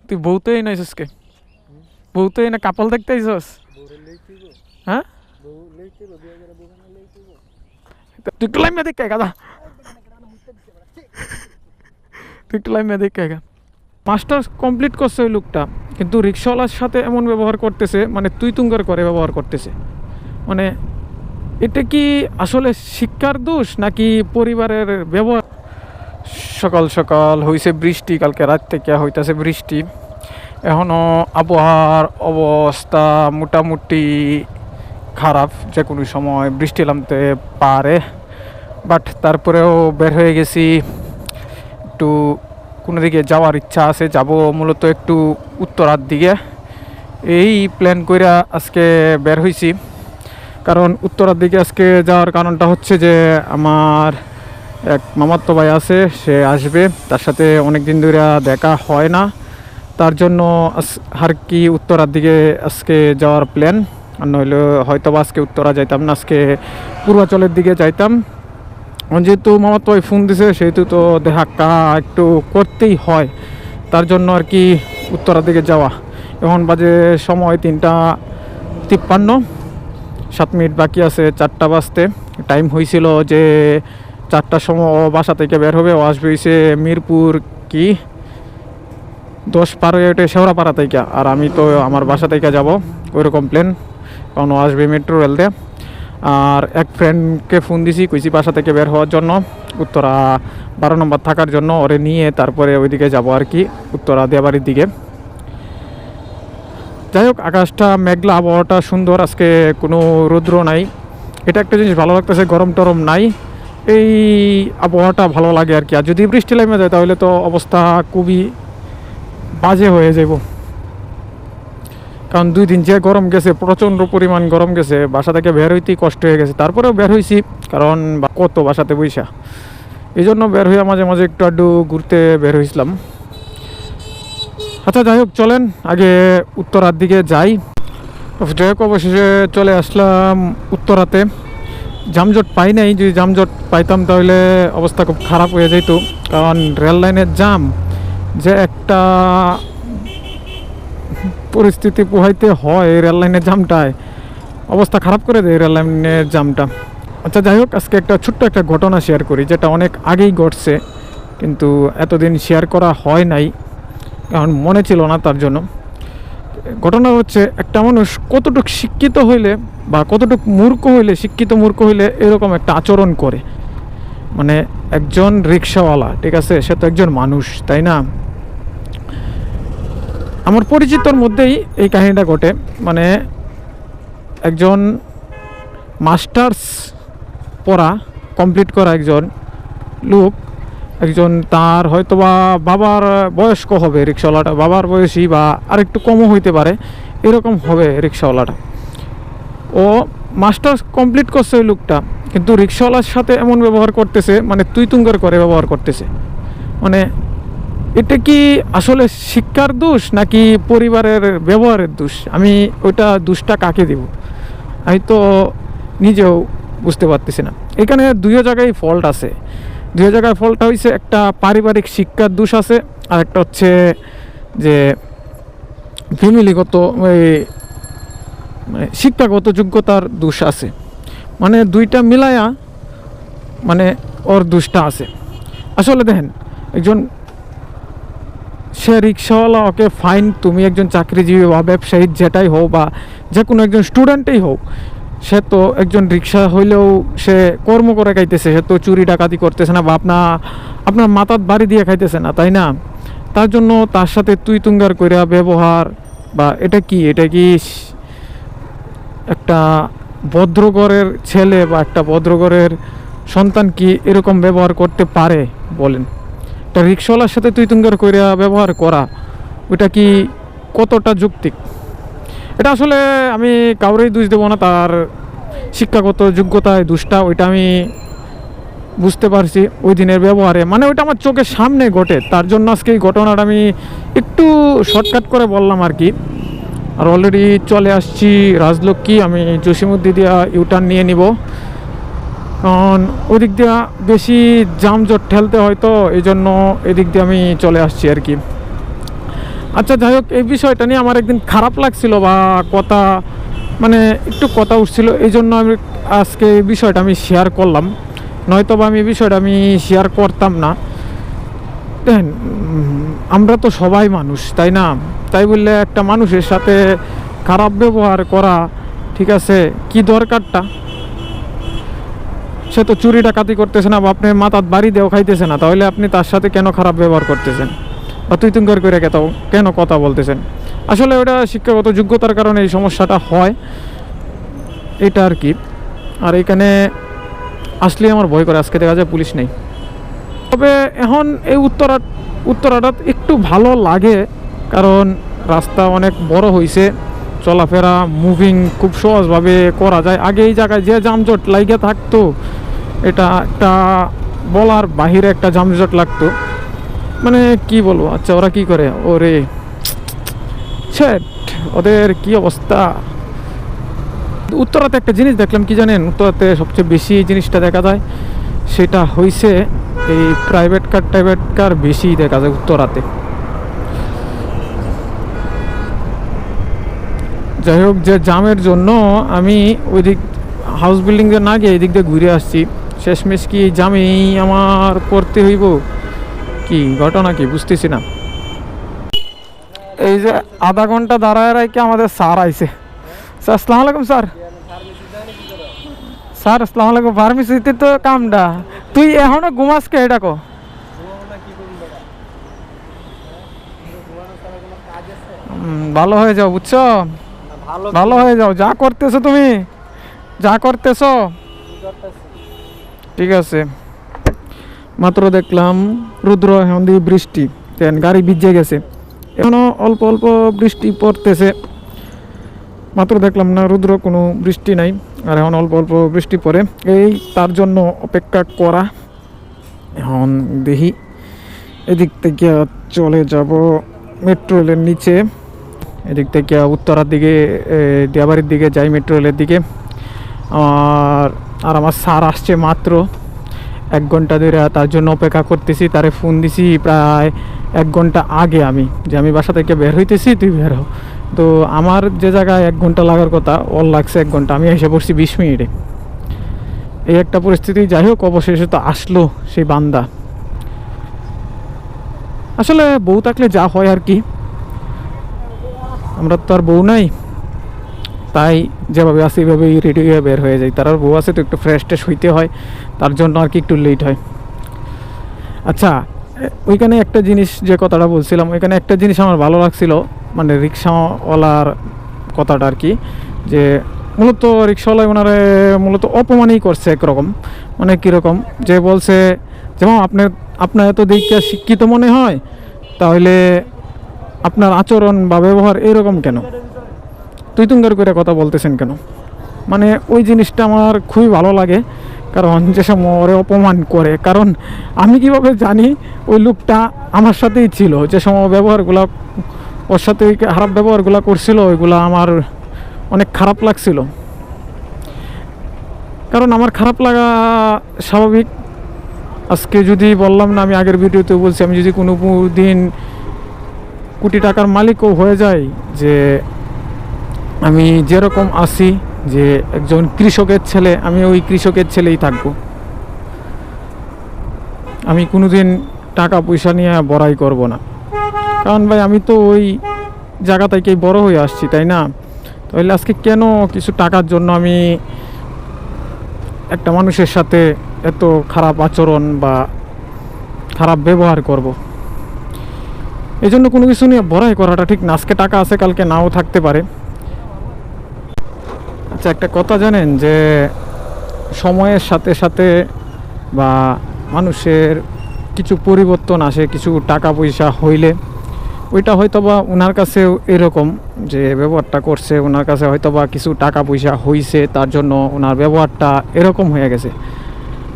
তুই বউতেই নাইছিস কে? বউতেই না কাপল দেখতে আইছস? হ্যাঁ তুই একটু লাইমে দেখ গাদা, তুই একটু লাইমে দেখ। মাস্টার্স কমপ্লিট করছে ওই লোকটা, কিন্তু রিক্সাওয়ালার সাথে এমন ব্যবহার করতেছে, মানে তুই তুঙ্গার করে ব্যবহার করতেছে। মানে এটা কি আসলে শিক্ষার দোষ নাকি পরিবারের ব্যবহার? সকাল সকাল হয়েছে বৃষ্টি, কালকে রাত থেকে হইতেছে বৃষ্টি। এখনও আবহাওয়ার অবস্থা মোটামুটি খারাপ, যে কোনো সময় বৃষ্টি নামতে পারে। বাট তারপরেও বের হয়ে গেছি, একটু কোনো দিকে যাওয়ার ইচ্ছা আছে। যাব মূলত একটু উত্তরার দিকে, এই প্ল্যান কইরা আজকে বের হয়েছি। কারণ উত্তরার দিকে আজকে যাওয়ার কারণটা হচ্ছে যে আমার এক মামাতো ভাই আছে, সে আসবে, তার সাথে অনেক দিন ধরে দেখা হয় না, তার জন্য আর কি উত্তরার দিকে আজকে যাওয়ার প্ল্যান। আর নইলে হয়তো বা আজকে উত্তরা যাইতাম না, আজকে পূর্বাচলের দিকে যাইতাম। যেহেতু মামাতো ভাই ফোন দিছে, সেহেতু তো দেখা একটু করতেই হয়, তার জন্য আর কি উত্তরার দিকে যাওয়া। এখন বাজে সময় 3:53, 7 মিনিট বাকি আছে 4টা বাজতে। টাইম হয়েছিল যে 4টার সময় ও বাসা থেকে বের হবে, ও আসবে হয়েছে মিরপুর কি 10 পার হয়ে ওঠে শেওড়াপাড়া থেকে, আর আমি তো আমার বাসা থেকে যাব ওইরকম প্ল্যান, কারণ ও আসবে মেট্রো রেল দিয়ে। আর এক ফ্রেন্ডকে ফোন দিছি, কইছি বাসা থেকে বের হওয়ার জন্য, উত্তরা 12 নম্বর থাকার জন্য, ওরে নিয়ে তারপরে ওইদিকে যাব আর কি, উত্তরা দিয়াবাড়ির দিকে। যাই হোক, আকাশটা মেঘলা, আবহাওয়াটা সুন্দর, আজকে কোনো রৌদ্র নাই। এটা একটা জিনিস ভালো লাগতেছে, গরম টরম নাই, এই আবহাওয়াটা ভালো লাগে আর কি। আর যদি বৃষ্টি নেমে যায় তাহলে তো অবস্থা খুবই বাজে হয়ে যাব। কারণ 2 দিন যে গরম গেছে, প্রচণ্ড পরিমাণ গরম গেছে, বাসা থেকে বের হইতেই কষ্ট হয়ে গেছে। তারপরেও বের হয়েছি, কারণ কত বাসাতে বইসা, এই জন্য বের হইয়া মাঝে মাঝে একটু আড্ডু ঘুরতে বের হয়েছিলাম। আচ্ছা যাই হোক, চলেন আগে উত্তরার দিকে যাই। যাই হোক, অবশেষে চলে আসলাম উত্তরাতে। যানজট পাই নাই, যদি যানজট পাইতাম তাহলে অবস্থা খুব খারাপ হয়ে যেত। কারণ রেল লাইনের জাম যে একটা পরিস্থিতি পোহাইতে হয়, রেল লাইনের জামটায় অবস্থা খারাপ করে দেয় রেল লাইনের জামটা। আচ্ছা যাই হোক, আজকে একটা ছোট্ট একটা ঘটনা শেয়ার করি, যেটা অনেক আগেই ঘটছে, কিন্তু এতদিন শেয়ার করা হয় নাই, কারণ মনে ছিল না, তার জন্য। ঘটনা হচ্ছে, একটা মানুষ কতটুকু শিক্ষিত হইলে বা কতটুকু মূর্খ হইলে, শিক্ষিত মূর্খ হইলে এরকম একটা আচরণ করে। মানে একজন রিক্সাওয়ালা, ঠিক আছে, সে তো একজন মানুষ, তাই না? আমার পরিচিতর মধ্যেই এই কাহিনীটা ঘটে। মানে একজন মাস্টার্স পড়া কমপ্লিট করা একজন লোক, একজন তার হয়তোবা বাবার বয়স্ক হবে রিক্সাওয়ালাটা, বাবার বয়সী বা আরেকটু কমও হইতে পারে, এরকম হবে রিক্সাওয়ালাটা। ও মাস্টার্স কমপ্লিট করছে ওই লোকটা, কিন্তু রিক্সাওয়ালার সাথে এমন ব্যবহার করতেছে, মানে তুই তুঙ্গার করে ব্যবহার করতেছে। মানে এটা কি আসলে শিক্ষার দোষ নাকি পরিবারের ব্যবহারের দোষ? আমি ওইটা দোষটা কাকে দেব, আমি তো নিজেও বুঝতে পারতেছি না। এখানে 2 জায়গায় ফল্ট আছে। 2 জায়গায় ফল্টটা হয়েছে, একটা পারিবারিক শিক্ষার দোষ আছে, আর একটা হচ্ছে যে ফ্যামিলিগত মানে শিক্ষাগত যোগ্যতার দোষ আছে। মানে দুইটা মিলায়া মানে ওর দোষটা আছে। আসলে দেখেন, একজন সে রিক্সাওয়ালা, ওকে ফাইন, তুমি একজন চাকরিজীবী বা ব্যবসায়ী যেটাই হোক, বা যে কোনো একজন স্টুডেন্টেই হোক, সে তো একজন রিক্সা হইলেও সে কর্ম করে খাইতেছে, সে তো চুরি ডাকাতি করতেছে না, বা আপনার মাথার বাড়ি দিয়ে খাইতেছে না, তাই না? তার জন্য তার সাথে তুই তুঙ্গার কইরা ব্যবহার, বা এটা কি একটা ভদ্রঘরের ছেলে বা একটা ভদ্রঘরের সন্তান কি এরকম ব্যবহার করতে পারে বলেন? একটা রিক্সাওয়ালার সাথে তুই তুঙ্গার কইরা ব্যবহার করা, ওইটা কি কতটা যৌক্তিক? এটা আসলে আমি কাউরেই দোষ দেবো না, তার শিক্ষাগত যোগ্যতায় দোষটা, ওইটা আমি বুঝতে পারছি ওই দিনের ব্যবহারে। মানে ওইটা আমার চোখের সামনে ঘটে, তার জন্য আজকে এই ঘটনাটা আমি একটু শর্টকাট করে বললাম আর কি। আর অলরেডি চলে আসছি রাজলক্ষ্মী, আমি জসিমুদ্দি দিয়া ইউটার্ন নিয়ে নিব, কারণ ওই দিক দিয়ে বেশি জামজট ঠেলতে হয়, তো এই জন্য এদিক দিয়ে আমি চলে আসছি আর কি। আচ্ছা যাই হোক, এই বিষয়টা নিয়ে আমার একদিন খারাপ লাগছিল বা কথা মানে একটু কথা উঠছিল, এই জন্য আমি আজকে এই বিষয়টা আমি শেয়ার করলাম, নয়তো বা আমি এই বিষয়টা আমি শেয়ার করতাম না। দেখেন, আমরা তো সবাই মানুষ, তাই না? তাই বললে একটা মানুষের সাথে খারাপ ব্যবহার করা ঠিক আছে কি দরকারটা? সে তো চুরি ডাকাতি করতেছে না বা আপনি মাথার বাড়ি দেও খাইতেছে না, তাহলে আপনি তার সাথে কেন খারাপ ব্যবহার করতেছেন বা তুই তুঙ্কার করে কেন কথা বলতেছেন? আসলে ওটা শিক্ষাগত যোগ্যতার কারণে এই সমস্যাটা হয়, এটা আর কি। আর এখানে আসলে আমার ভয় করে, আজকে দেখা যায় পুলিশ নেই। তবে এখন এই উত্তরাটা একটু ভালো লাগে, কারণ রাস্তা অনেক বড় হয়েছে, চলাফেরা মুভিং খুব সহজভাবে করা যায়। আগে এই জায়গায় যে যানজট লাগিয়ে থাকতো, এটা একটা বলার বাহিরে একটা যানজট লাগতো, মানে কি বলবো। আচ্ছা ওরা কি করে, ওরে ছেট, ওদের কি অবস্থা। উত্তরাতে একটা জিনিস দেখলাম, কি জানেন? উত্তরাতে সবচেয়ে বেশি জিনিসটা দেখা যায়, সেটা হইছে এই প্রাইভেট কার বেশি দেখা যায় উত্তরাতে। যাই হোক, যে জামের জন্য আমি ওই দিক হাউস বিল্ডিং না গিয়ে এই দিক দিয়ে ঘুরে আসছি, শেষমেশ কি জামেই আমার পড়তে হইব, কি ঘটনা কি বুঝতেছি না। এই যে আধা ঘন্টা দাঁড়ায় রাখি আমাদের স্যার আইছে। স্যার আসসালামু আলাইকুম। স্যার স্যার আসসালামু আলাইকুম। ফার্মেসিতে তো কামডা, তুই এখনো ঘুমাস কে? এটা কো ভালো হয়ে যাও, বুঝছো? ভালো হয়ে যাও, যা করতেছো তুমি, যা করতেছো ঠিক আছে। মাত্র দেখলাম রুদ্র এখন দিয়ে বৃষ্টি, গাড়ি ভিজে গেছে, এখনো অল্প অল্প বৃষ্টি পড়তেছে। মাত্র দেখলাম না রুদ্র, কোনো বৃষ্টি নাই, আর এখন অল্প অল্প বৃষ্টি পড়ে, এই তার জন্য অপেক্ষা করা। এখন দেখি এদিক থেকে চলে যাব মেট্রো রেলের নিচে, এদিক থেকে উত্তরার দিকে দিয়াবাড়ির দিকে যাই, মেট্রো রেলের দিকে। আর আমার স্যার আসছে মাত্র, 1 ঘন্টা ধরে তার জন্য অপেক্ষা করতেছি, তারে ফোন দিছি প্রায় 1 ঘন্টা আগে, আমি বাসা থেকে বের হইতেছি, তুই বের হ। তো আমার যে জায়গায় 1 ঘন্টা লাগার কথা, ওর লাগছে 1 ঘন্টা, আমি এসে পড়ছি 20 মিনিটে। এই একটা পরিস্থিতি। যাই হোক, অবশেষে তো আসলো সেই বান্দা। আসলে বউ থাকলে যা হয় আর কি, আমরা তো আর বউ নাই, তাই যেভাবে আসে এইভাবেই রেডি হয়ে বের হয়ে যায়। তার আর বউ আছে তো একটু ফ্রেশ ট্রেশ হইতে হয়, তার জন্য আর কি একটু লেট হয়। আচ্ছা, ওইখানে একটা জিনিস, যে কথাটা বলছিলাম, ওইখানে একটা জিনিস আমার ভালো লাগছিল, মানে রিক্সাওয়ালার কথাটা আর কি, যে মূলত রিক্সাওয়ালা ওনারে মূলত অপমানই করছে একরকম। মানে কীরকম, যে বলছে যেমন আপনার এত দিকটা শিক্ষিত মনে হয়, তাহলে আপনার আচরণ বা ব্যবহার এরকম কেন, তুই তুঙ্গার করে কথা বলতেছেন কেন? মানে ওই জিনিসটা আমার খুবই ভালো লাগে, কারণ যে সময় ওরে অপমান করে, কারণ আমি কিভাবে জানি ওই লোকটা আমার সাথেই ছিল, যে সময় ব্যবহারগুলো ওর সাথে ওই খারাপ ব্যবহারগুলো করছিল, ওইগুলো আমার অনেক খারাপ লাগছিল। কারণ আমার খারাপ লাগা স্বাভাবিক। আজকে যদি বললাম না, আমি আগের ভিডিওতে বলছি, আমি যদি কোনো দিন কোটি টাকার মালিকও হয়ে যাই, যে আমি যেরকম আছি, যে একজন কৃষকের ছেলে, আমি ওই কৃষকের ছেলেই থাকবো। আমি কোনোদিন টাকা পয়সা নিয়ে বড়াই করব না, কারণ ভাই আমি তো ওই জায়গা থেকেই বড় হয়ে আসছি, তাই না? তাহলে আজকে কেন কিছু টাকার জন্য আমি একটা মানুষের সাথে এত খারাপ আচরণ বা খারাপ ব্যবহার করব? এই জন্য কোনো কিছু নিয়ে বড়াই করাটা ঠিক না। আজকে টাকা আছে, কালকে নাও থাকতে পারে। আচ্ছা, একটা কথা জানেন, যে সময়ের সাথে সাথে বা মানুষের কিছু পরিবর্তন আসে, কিছু টাকা পয়সা হইলে ওইটা হয়তো বা ওনার কাছেও এরকম, যে ব্যবহারটা করছে, ওনার কাছে হয়তো বা কিছু টাকা পয়সা হইছে, তার জন্য ওনার ব্যবহারটা এরকম হয়ে গেছে।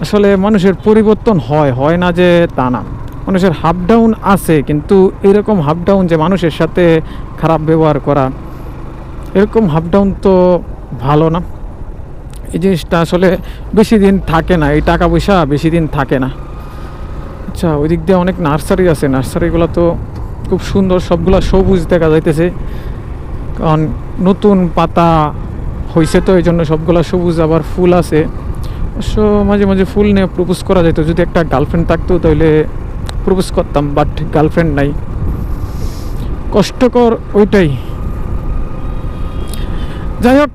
আসলে মানুষের পরিবর্তন হয় না যে তা না, মানুষের হাফ ডাউন আছে, কিন্তু এরকম হাফ ডাউন যে মানুষের সাথে খারাপ ব্যবহার করা, এরকম হাফ ডাউন তো ভালো না। এই জিনিসটা আসলে বেশি দিন থাকে না, এই টাকা পয়সা বেশি দিন থাকে না। আচ্ছা, ওই দিক দিয়ে অনেক নার্সারি আছে, নার্সারিগুলো তো খুব সুন্দর, সবগুলা সবুজ দেখা যাইতেছে, কারণ নতুন পাতা হয়েছে তো এই জন্য সবগুলা সবুজ, আবার ফুল আছে। সো মাঝে মাঝে ফুল নিয়ে প্রপোজ করা যেত, যদি একটা গার্লফ্রেন্ড থাকতো তাহলে প্রপোজ করতাম, বাট গার্লফ্রেন্ড নাই। কষ্টকর ওইটাই। যাই হোক,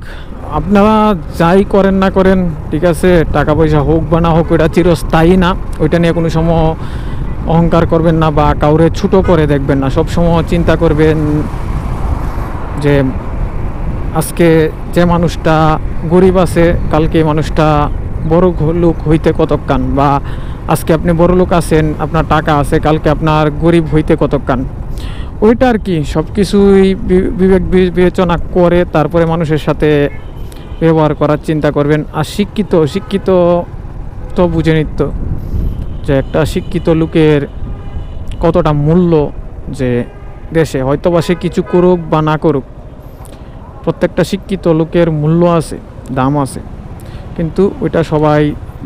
আপনারা যাই করেন না করেন, ঠিক আছে, টাকা পয়সা হোক বা না হোক, ওইটা চিরস্থায়ী না। ওইটা নিয়ে কোনো সময় অহংকার করবেন না বা কাউরে ছোটো করে দেখবেন না। সব সময় চিন্তা করবেন যে আজকে যে মানুষটা গরিব আছে, কালকে মানুষটা বড় লোক হইতে কতক্ষণ, বা আজকে আপনি বড় লোক আছেন, আপনার টাকা আছে, কালকে আপনার গরিব হইতে কতক্ষণ। ওইটা আর কি, সব কিছুই বিবেক বিবেচনা করে তারপরে মানুষের সাথে ব্যবহার করার চিন্তা করবেন। আর শিক্ষিত তো বুঝে নিত যে একটা শিক্ষিত লোকের কতটা মূল্য, যে দেশে হয়তো বা সে কিছু করুক বা না করুক, প্রত্যেকটা শিক্ষিত লোকের মূল্য আছে, দাম আছে, কিন্তু ওইটা সবাই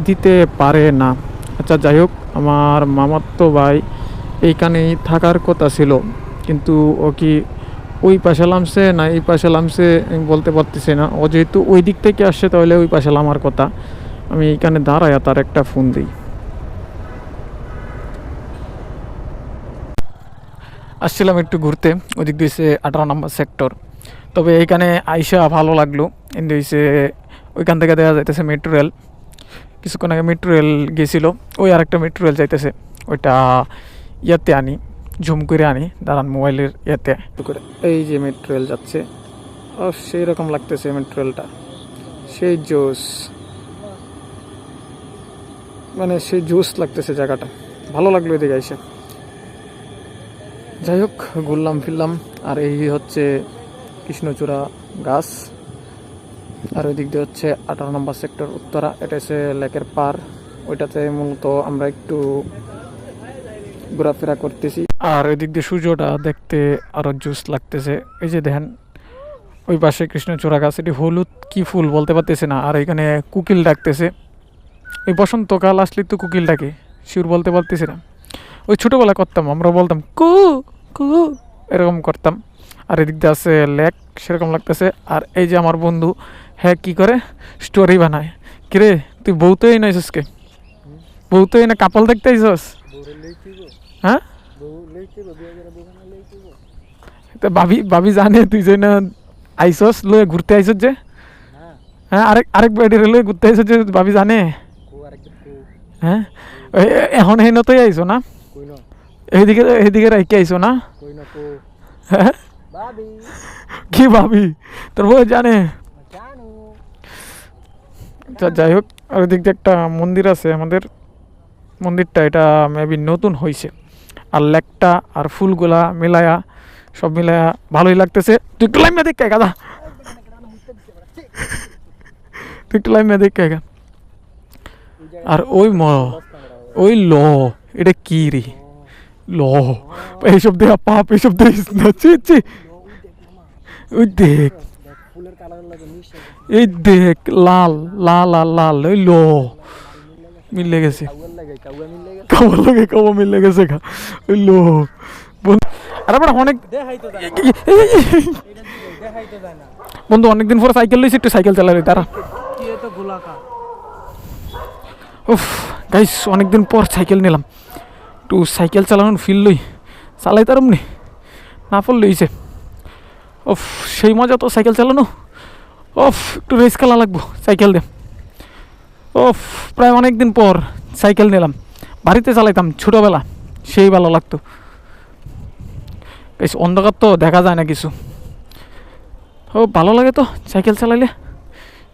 দিতে পারে না। আচ্ছা যাই হোক, আমার মামাতো ভাই এইখানেই থাকার কথা ছিল, কিন্তু ও কি ওই পাশে নামছে না এই পাশে নামছে আমি বলতে পারতেছি না। ও যেহেতু ওই দিক থেকে আসছে তাহলে ওই পাশে নামার কথা। আমি এইখানে দাঁড়ায় তার একটা ফোন দিই। আসছিলাম একটু ঘুরতে, ওদিক দিয়েছে 18 নম্বর সেক্টর। তবে এইখানে আইসা ভালো লাগলো, কিন্তু হইছে ওইখান থেকে দেখা যাইতেছে মেট্রো রেল। কিছুক্ষণ আগে মেট্রো রেল গেছিল, ওই আরেকটা মেট্রো রেল যাইতেছে, ওইটা ইয়াতে আনি, জুম করে আনি, দাঁড়ান মোবাইলের ইয়াতে করে। এই যে মেট্রো রেল যাচ্ছে, ও সেই রকম লাগতেছে মেট্রো রেলটা, সেই জোস, মানে সেই জোস লাগতেছে জায়গাটা, ভালো লাগলো এদিকে এসে। যাই হোক, ঘুরলাম ফিরলাম। আর এই হচ্ছে কৃষ্ণচূড়া গাছ, আর ওই দিক দিয়ে হচ্ছে 18 নম্বর সেক্টর উত্তরা, এটা হচ্ছে লেকের পার। ওইটাতে মূলত আমরা একটু ঘোরাফেরা করতেছি। আর ওই দিক দিয়ে সূর্যটা দেখতে আরো জোস লাগতেছে। এই যে দেখেন ওই পাশে কৃষ্ণচূড়া গাছ, এটি হলুদ কি ফুল বলতে পারতেছে না। আর এখানে কোকিল ডাকতেছে, এই বসন্তকাল আসলে তো কোকিল ডাকে, শিওর বলতে পারতেছি না। ওই ছোটোবেলা করতাম, আমরা বলতাম কু কু, এরকম করতাম। আর এদিক দিয়ে আছে লেক, সেরকম লাগতেছে। আর এই যে আমার বন্ধু, হ্যাঁ কি করে স্টোরি বানায়। কিরে তুই বউ তো এই নাইছিস কে, বউ তো এই না কাপল দেখতে আইসস? হ্যাঁ, তা ভাবি জানে তুই যে না আইসস লয়ে ঘুরতে আইসস যে? হ্যাঁ, আরেক বাইরে লয়ে ঘুরতে আইসস যে, ভাবি জানে? হ্যাঁ, এখন এই নতই আইসো না, এইদিকে রাইকে আইসো না? হ্যাঁ, কি ভাবি তোর বউ জানে? যাই হোক, আর ওই দিক দিয়ে একটা মন্দির আছে আমাদের, মন্দিরটা এটা মেবি নতুন হয়েছে। আর লেকটা আর ফুলগুলা মিলায়া, সব মিলায়া ভালোই লাগতেছে। তুই একটু লাইমে দেখ গাদা, তুই একটু লাইমে দেখ। আর ওই ল, এটা কি রে ল, এইসব দেখা পাপ, এইসব দেখিস না, চি। ওই দেখ, এই দেখ লাল লাল আর লাল, ওই ল মিলে গেছে, কাউয়া মিলে গেছে ওই লো। আর অনেক বন্ধু অনেকদিন পরে সাইকেল লইছি, একটু সাইকেল চালাবি তারা। উফ গাইস, অনেকদিন পর সাইকেল নিলাম, একটু সাইকেল চালানোর ফিল লই, চালাই তার এমনি না পড়লে হইছে। ওফ সেই মজা তো সাইকেল চালানো। ওফ একটু রেস খেলা লাগবো সাইকেল দিয়ে। ওফ প্রায় অনেকদিন পর সাইকেল নিলাম, বাড়িতে চালাইতাম ছোটোবেলা, সেই ভালো লাগতো। বেশ অন্ধকার তো দেখা যায় না কিছু, ও ভালো লাগে তো সাইকেল চালাইলে,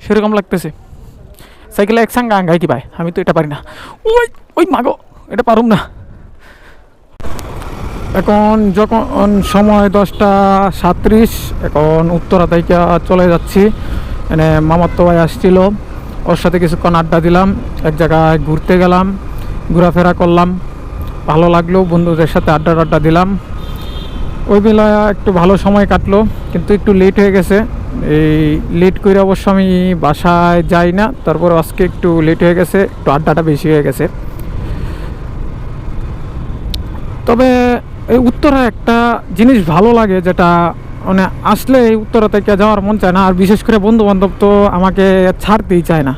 সেরকম লাগতেছে। সাইকেলে একসঙ্গে আঙ্গাই কি ভাই, আমি তো এটা পারি না। ওই মাগো, এটা পারুম না। এখন যখন সময় 10:37, এখন উত্তরা থেকে চলে যাচ্ছি। মানে মামাতো ভাই আসছিল, ওর সাথে কিছুক্ষণ আড্ডা দিলাম, এক জায়গায় ঘুরতে গেলাম, ঘোরাফেরা করলাম, ভালো লাগলো, বন্ধুদের সাথে আড্ডা দিলাম। ওই বেলা একটু ভালো সময় কাটলো, কিন্তু একটু লেট হয়ে গেছে। এই লেট করে অবশ্য আমি বাসায় যাই না, তারপর আজকে একটু লেট হয়ে গেছে, একটু আড্ডাটা বেশি হয়ে গেছে। তবে এই উত্তরা একটা জিনিস ভালো লাগে, যেটা মানে আসলে এই উত্তরা থেকে যাওয়ার মন চায় না, আর বিশেষ করে বন্ধু বান্ধব তো আমাকে ছাড়তেই চায় না।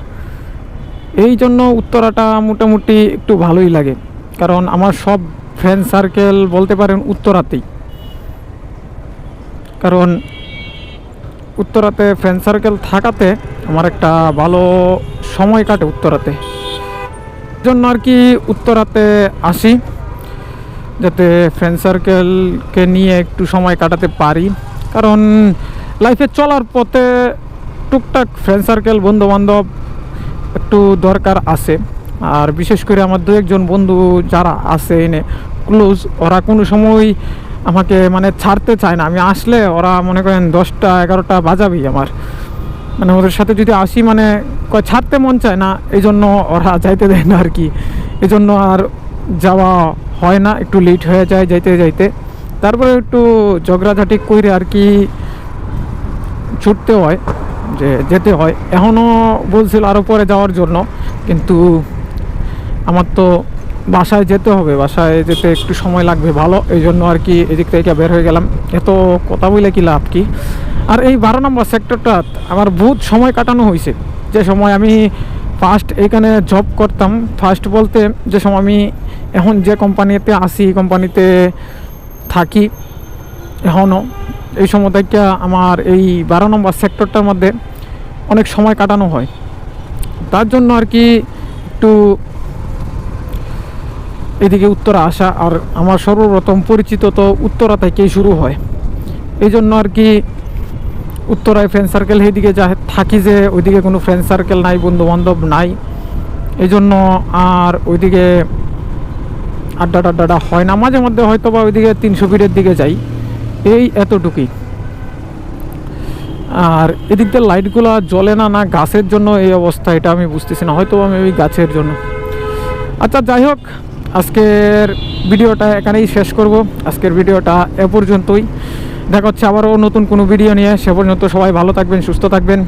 এই জন্য উত্তরাটা মোটামুটি একটু ভালোই লাগে, কারণ আমার সব ফ্রেন্ড সার্কেল বলতে পারেন উত্তরাতেই। কারণ উত্তরাতে ফ্রেন্ড সার্কেল থাকাতে আমার একটা ভালো সময় কাটে উত্তরাতে, জন্য আর কি উত্তরাতে আসি, যাতে ফ্রেন্ড সার্কেলকে নিয়ে একটু সময় কাটাতে পারি। কারণ লাইফে চলার পথে টুকটাক ফ্রেন্ড সার্কেল বন্ধুবান্ধব একটু দরকার আছে। আর বিশেষ করে আমার দু একজন বন্ধু যারা আছে এনে ক্লোজ, ওরা কোনো সময় আমাকে মানে ছাড়তে চায় না। আমি আসলে ওরা মনে করেন 10টা 11টা বাজাবেই আমার, মানে ওদের সাথে যদি আসি মানে ছাড়তে মন চায় না, এই জন্য ওরা যাইতে দেয় না আর কি। এই জন্য আর যাওয়া হয় না, একটু লেট হয়ে যায় যাইতে যাইতে। তারপরে একটু ঝগড়াঝাটি করে আর কি ছুটতে হয়, যে যেতে হয়। এখনও বলছিল আরও পরে যাওয়ার জন্য, কিন্তু আমার তো বাসায় যেতে হবে, বাসায় যেতে একটু সময় লাগবে ভালো, এই জন্য আর কি এদিক থেকে বের হয়ে গেলাম। এত কথা বলে কি লাভ কি। আর এই 12 নম্বর সেক্টরটা আমার বহুত সময় কাটানো হয়েছে। যে সময় আমি ফার্স্ট এখানে জব করতাম, ফার্স্ট বলতে যে সময় আমি এখন যে কোম্পানিতে আসি, কোম্পানিতে থাকি এখনও, এই সময় থেকে আমার এই 12 নম্বর সেক্টরটার মধ্যে অনেক সময় কাটানো হয়। তার জন্য আর কি একটু এদিকে উত্তরা আসা। আর আমার সর্বপ্রথম পরিচিত তো উত্তরা থেকেই শুরু হয়, এই জন্য আর কি উত্তরায় ফ্রেন্ড সার্কেল এইদিকে যা থাকি, যে ওইদিকে কোনো ফ্রেন্ড সার্কেল নাই, বন্ধু বান্ধব নাই, এই জন্য আর ওইদিকে আড্ডা হয় না। মাঝে মধ্যে হয়তো বা ওইদিকে 300 ফিটের দিকে যাই, এই এতটুকুই। আর এদিক দিয়ে লাইটগুলো জ্বলে না, না গাছের জন্য এই অবস্থা, এটা আমি বুঝতেছি না, হয়তো আমি ওই গাছের জন্য। আচ্ছা যাই হোক, আজকের ভিডিওটা এখানেই শেষ করব। আজকের ভিডিওটা এ পর্যন্তই, দেখা হচ্ছে আবারও নতুন কোনো ভিডিও নিয়ে। সে পর্যন্ত সবাই ভালো থাকবেন, সুস্থ থাকবেন।